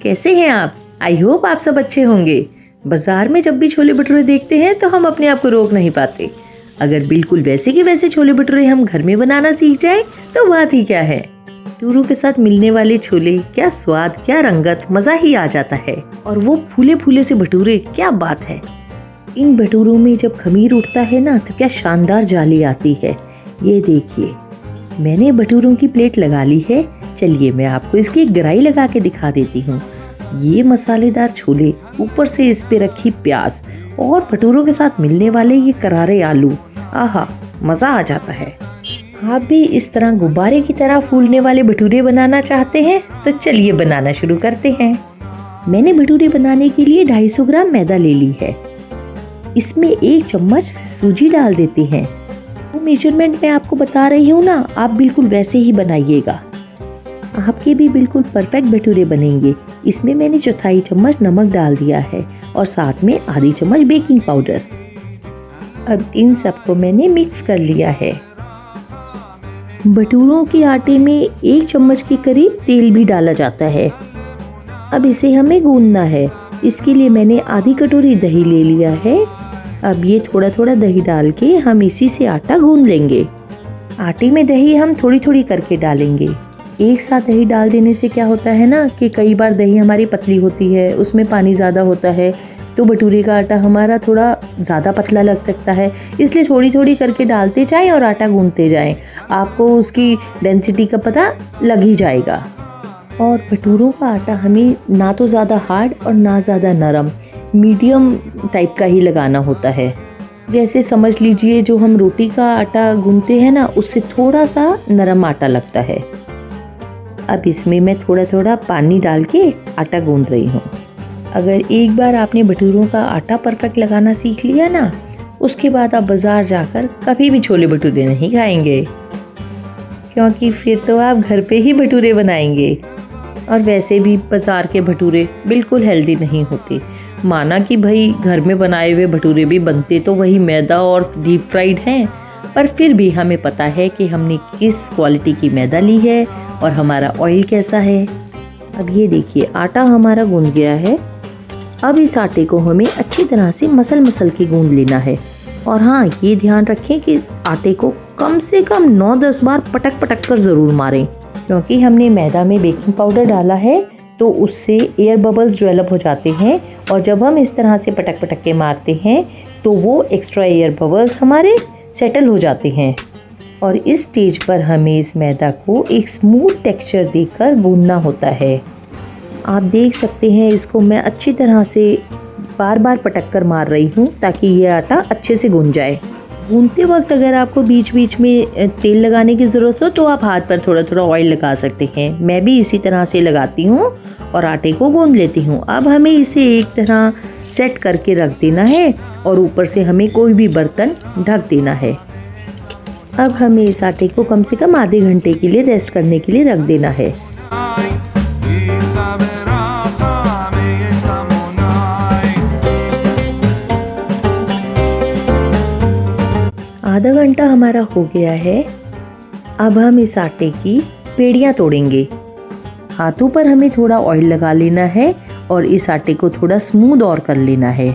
कैसे हैं आप? आई होप आप सब अच्छे होंगे। बाजार में जब भी छोले भटूरे देखते हैं तो हम अपने आप को रोक नहीं पाते। अगर बिल्कुल वैसे के वैसे छोले भटूरे हम घर में बनाना सीख जाएं तो बात ही क्या है। भटूरों के साथ मिलने वाले छोले, क्या स्वाद, क्या रंगत, मजा ही आ जाता है। और वो फूले फूले से भटूरे, क्या बात है। इन भटूरों में जब खमीर उठता है ना तो क्या शानदार जाली आती है। ये देखिए, मैंने भटूरों की प्लेट लगा ली है। चलिए मैं आपको इसकी गहराई लगा के दिखा देती हूँ। ये मसालेदार छोले, ऊपर से इस पे रखी प्याज और भटूरों के साथ मिलने वाले ये करारे आलू, आहा, मज़ा आ जाता है। आप भी इस तरह गुब्बारे की तरह फूलने वाले भटूरे बनाना चाहते हैं तो चलिए बनाना शुरू करते हैं। मैंने भटूरे बनाने के लिए 250 ग्राम मैदा ले ली है। इसमें 1 चम्मच सूजी डाल देते हैं। वो मेजरमेंट मैं आपको बता रही हूँ ना, आप बिल्कुल वैसे ही बनाइएगा। आपके भी बिल्कुल परफेक्ट भटूरे बनेंगे। इसमें मैंने 1/4 चम्मच नमक डाल दिया है और साथ में आधी चम्मच बेकिंग पाउडर। अब इन सबको मैंने मिक्स कर लिया है। भटूरों के आटे में 1 चम्मच के करीब तेल भी डाला जाता है। अब इसे हमें गूंदना है। इसके लिए मैंने आधी कटोरी दही ले लिया है। अब ये थोड़ा थोड़ा दही डाल के हम इसी से आटा गूंद लेंगे। आटे में दही हम थोड़ी थोड़ी करके डालेंगे। एक साथ दही डाल देने से क्या होता है ना कि कई बार दही हमारी पतली होती है, उसमें पानी ज़्यादा होता है तो भटूरे का आटा हमारा थोड़ा ज़्यादा पतला लग सकता है। इसलिए थोड़ी थोड़ी करके डालते जाएं और आटा गूंदते जाएं। आपको उसकी डेंसिटी का पता लग ही जाएगा। और भटूरों का आटा हमें ना तो ज़्यादा हार्ड और ना ज़्यादा नरम, मीडियम टाइप का ही लगाना होता है। जैसे समझ लीजिए जो हम रोटी का आटा गूंदते हैं ना, उससे थोड़ा सा नरम आटा लगता है। अब इसमें मैं थोड़ा थोड़ा पानी डाल के आटा गूंद रही हूँ। अगर एक बार आपने भटूरों का आटा परफेक्ट लगाना सीख लिया ना, उसके बाद आप बाज़ार जाकर कभी भी छोले भटूरे नहीं खाएंगे, क्योंकि फिर तो आप घर पे ही भटूरे बनाएंगे। और वैसे भी बाज़ार के भटूरे बिल्कुल हेल्दी नहीं होते। माना कि भाई घर में बनाए हुए भटूरे भी बनते तो वही मैदा और डीप फ्राइड हैं, पर फिर भी हमें पता है कि हमने किस क्वालिटी की मैदा ली है और हमारा ऑयल कैसा है। अब ये देखिए, आटा हमारा गूंद गया है। अब इस आटे को हमें अच्छी तरह से मसल के गूंद लेना है। और हाँ, ये ध्यान रखें कि इस आटे को कम से कम 9-10 बार पटक कर ज़रूर मारें, क्योंकि हमने मैदा में बेकिंग पाउडर डाला है तो उससे एयर बबल्स डेवलप हो जाते हैं। और जब हम इस तरह से पटक के मारते हैं तो वो एक्स्ट्रा एयर बबल्स हमारे सेटल हो जाते हैं। और इस स्टेज पर हमें इस मैदा को एक स्मूथ टेक्सचर देकर गूंदना होता है। आप देख सकते हैं, इसको मैं अच्छी तरह से बार बार पटक कर मार रही हूँ ताकि ये आटा अच्छे से गूंद जाए। गूंदते वक्त अगर आपको बीच बीच में तेल लगाने की ज़रूरत हो तो आप हाथ पर थोड़ा थोड़ा ऑयल लगा सकते हैं। मैं भी इसी तरह से लगाती हूँ और आटे को गूंद लेती हूँ। अब हमें इसे एक तरह सेट करके रख देना है और ऊपर से हमें कोई भी बर्तन ढक देना है। अब हमें इस आटे को कम से कम आधे घंटे के लिए रेस्ट करने के लिए रख देना है। आधा घंटा हमारा हो गया है। अब हम इस आटे की पेड़ियाँ तोड़ेंगे। हाथों पर हमें थोड़ा ऑयल लगा लेना है और इस आटे को थोड़ा स्मूथ और कर लेना है।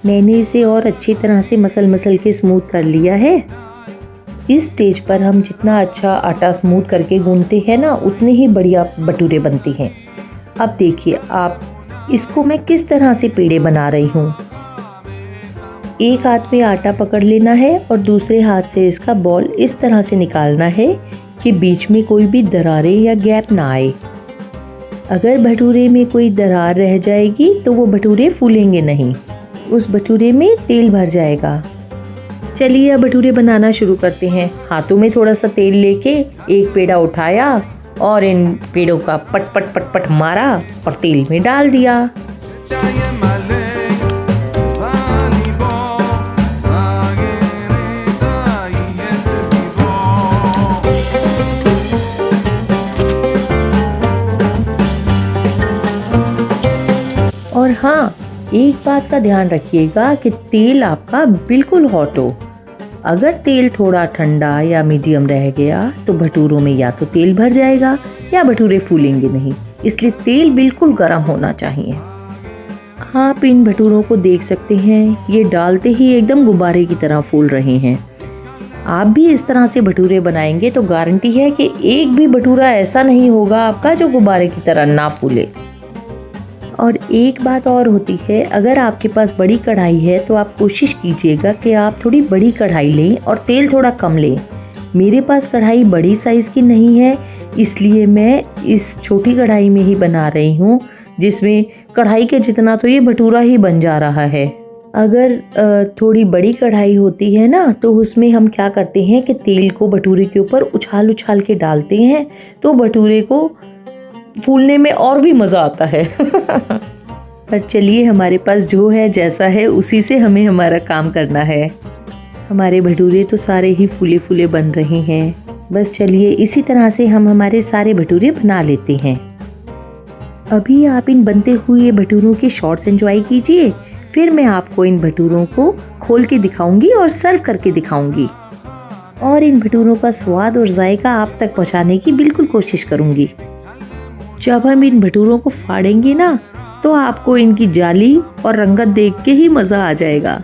मैंने इसे और अच्छी तरह से मसल के स्मूथ कर लिया है। इस स्टेज पर हम जितना अच्छा आटा स्मूथ करके गूंदते हैं ना, उतने ही बढ़िया भटूरे बनते हैं। अब देखिए आप, इसको मैं किस तरह से पेड़े बना रही हूँ। एक हाथ में आटा पकड़ लेना है और दूसरे हाथ से इसका बॉल इस तरह से निकालना है कि बीच में कोई भी दरारें या गैप ना आए। अगर भटूरे में कोई दरार रह जाएगी तो वो भटूरे फूलेंगे नहीं, उस भटूरे में तेल भर जाएगा। चलिए अब भटूरे बनाना शुरू करते हैं। हाथों में थोड़ा सा तेल लेके एक पेड़ा उठाया और इन पेड़ों का पट पट मारा और तेल में डाल दिया। और हाँ, एक बात का ध्यान रखिएगा कि तेल आपका बिल्कुल हॉट हो। अगर तेल थोड़ा ठंडा या मीडियम रह गया तो भटूरों में या तो तेल भर जाएगा या भटूरे फूलेंगे नहीं, इसलिए तेल बिल्कुल गर्म होना चाहिए। आप इन भटूरों को देख सकते हैं, ये डालते ही एकदम गुब्बारे की तरह फूल रहे हैं। आप भी इस तरह से भटूरे बनाएंगे तो गारंटी है कि एक भी भटूरा ऐसा नहीं होगा आपका जो गुब्बारे की तरह ना फूले। और एक बात और होती है, अगर आपके पास बड़ी कढ़ाई है तो आप कोशिश कीजिएगा कि आप थोड़ी बड़ी कढ़ाई लें और तेल थोड़ा कम लें। मेरे पास कढ़ाई बड़ी साइज़ की नहीं है, इसलिए मैं इस छोटी कढ़ाई में ही बना रही हूँ, जिसमें कढ़ाई के जितना तो ये भटूरा ही बन जा रहा है। अगर थोड़ी बड़ी कढ़ाई होती है ना तो उसमें हम क्या करते हैं कि तेल को भटूरे के ऊपर उछाल उछाल के डालते हैं, तो भटूरे को फूलने में और भी मज़ा आता है। पर चलिए, हमारे पास जो है जैसा है उसी से हमें हमारा काम करना है। हमारे भटूरे तो सारे ही फूले फूले बन रहे हैं। बस चलिए, इसी तरह से हम हमारे सारे भटूरे बना लेते हैं। अभी आप इन बनते हुए भटूरों के शॉर्ट्स एंजॉय कीजिए, फिर मैं आपको इन भटूरों को खोल के दिखाऊंगी और सर्व करके दिखाऊंगी, और इन भटूरों का स्वाद और जायका आप तक पहुंचाने की बिल्कुल कोशिश करूंगी। जब हम इन भटूरों को फाड़ेंगे ना तो आपको इनकी जाली और रंगत देख के ही मज़ा आ जाएगा।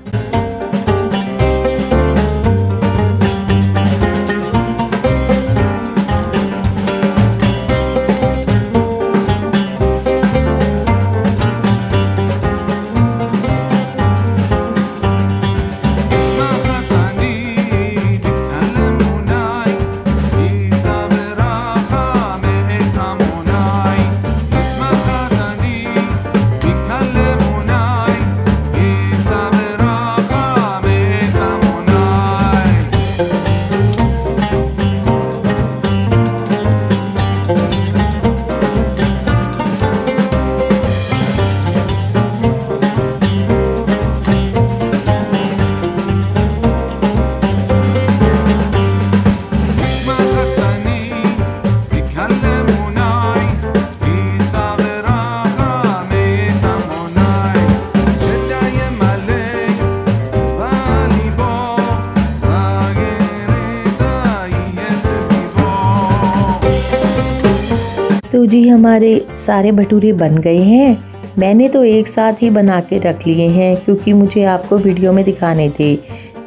तो जी, हमारे सारे भटूरे बन गए हैं। मैंने तो एक साथ ही बना के रख लिए हैं क्योंकि मुझे आपको वीडियो में दिखाने थे,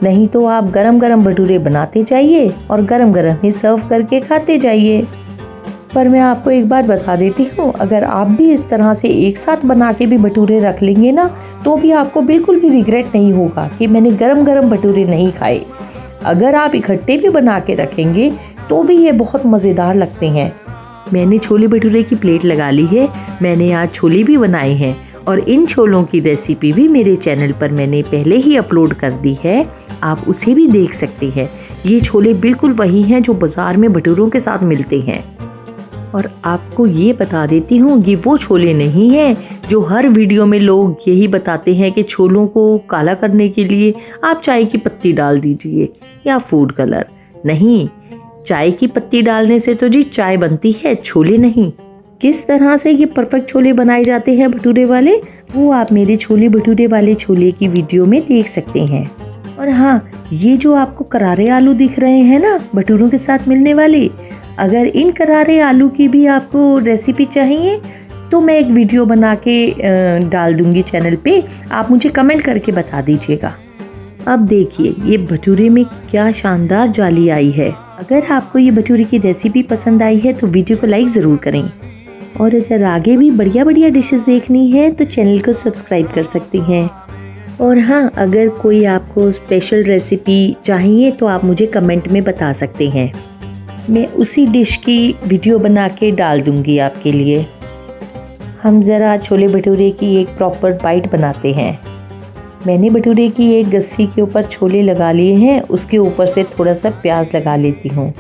नहीं तो आप गरम गरम भटूरे बनाते जाइए और गरम गरम ही सर्व करके खाते जाइए। पर मैं आपको एक बात बता देती हूँ, अगर आप भी इस तरह से एक साथ बना के भी भटूरे रख लेंगे ना तो भी आपको बिल्कुल भी रिग्रेट नहीं होगा कि मैंने गरम गरम भटूरे नहीं खाए। अगर आप इकट्ठे भी बना के रखेंगे तो भी ये बहुत मज़ेदार लगते हैं। मैंने छोले भटूरे की प्लेट लगा ली है। मैंने आज छोले भी बनाए हैं और इन छोलों की रेसिपी भी मेरे चैनल पर मैंने पहले ही अपलोड कर दी है, आप उसे भी देख सकते हैं। ये छोले बिल्कुल वही हैं जो बाज़ार में भटूरों के साथ मिलते हैं। और आपको ये बता देती हूँ, ये वो छोले नहीं हैं जो हर वीडियो में लोग यही बताते हैं कि छोलों को काला करने के लिए आप चाय की पत्ती डाल दीजिए या फूड कलर। नहीं, चाय की पत्ती डालने से तो जी चाय बनती है, छोले नहीं। किस तरह से ये परफेक्ट छोले बनाए जाते हैं भटूरे वाले, वो आप मेरे छोले भटूरे वाले छोले की वीडियो में देख सकते हैं। और हाँ, ये जो आपको करारे आलू दिख रहे हैं ना भटूरों के साथ मिलने वाले, अगर इन करारे आलू की भी आपको रेसिपी चाहिए तो मैं एक वीडियो बना के डाल दूंगी चैनल पे, आप मुझे कमेंट करके बता दीजिएगा। अब देखिए, ये भटूरे में क्या शानदार जाली आई है। अगर आपको ये भटूरे की रेसिपी पसंद आई है तो वीडियो को लाइक ज़रूर करें, और अगर आगे भी बढ़िया बढ़िया डिशेस देखनी है तो चैनल को सब्सक्राइब कर सकती हैं। और हाँ, अगर कोई आपको स्पेशल रेसिपी चाहिए तो आप मुझे कमेंट में बता सकते हैं, मैं उसी डिश की वीडियो बना के डाल दूँगी आपके लिए। हम ज़रा छोले भटूरे की एक प्रॉपर बाइट बनाते हैं। मैंने भटूरे की एक गस्सी के ऊपर छोले लगा लिए हैं, उसके ऊपर से थोड़ा सा प्याज लगा लेती हूँ,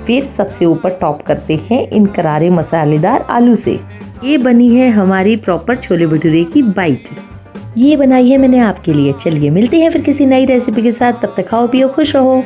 फिर सबसे ऊपर टॉप करते हैं इन करारे मसालेदार आलू से। ये बनी है हमारी प्रॉपर छोले भटूरे की बाइट। ये बनाई है मैंने आपके लिए। चलिए मिलते हैं फिर किसी नई रेसिपी के साथ, तब तक खाओ पियो खुश रहो।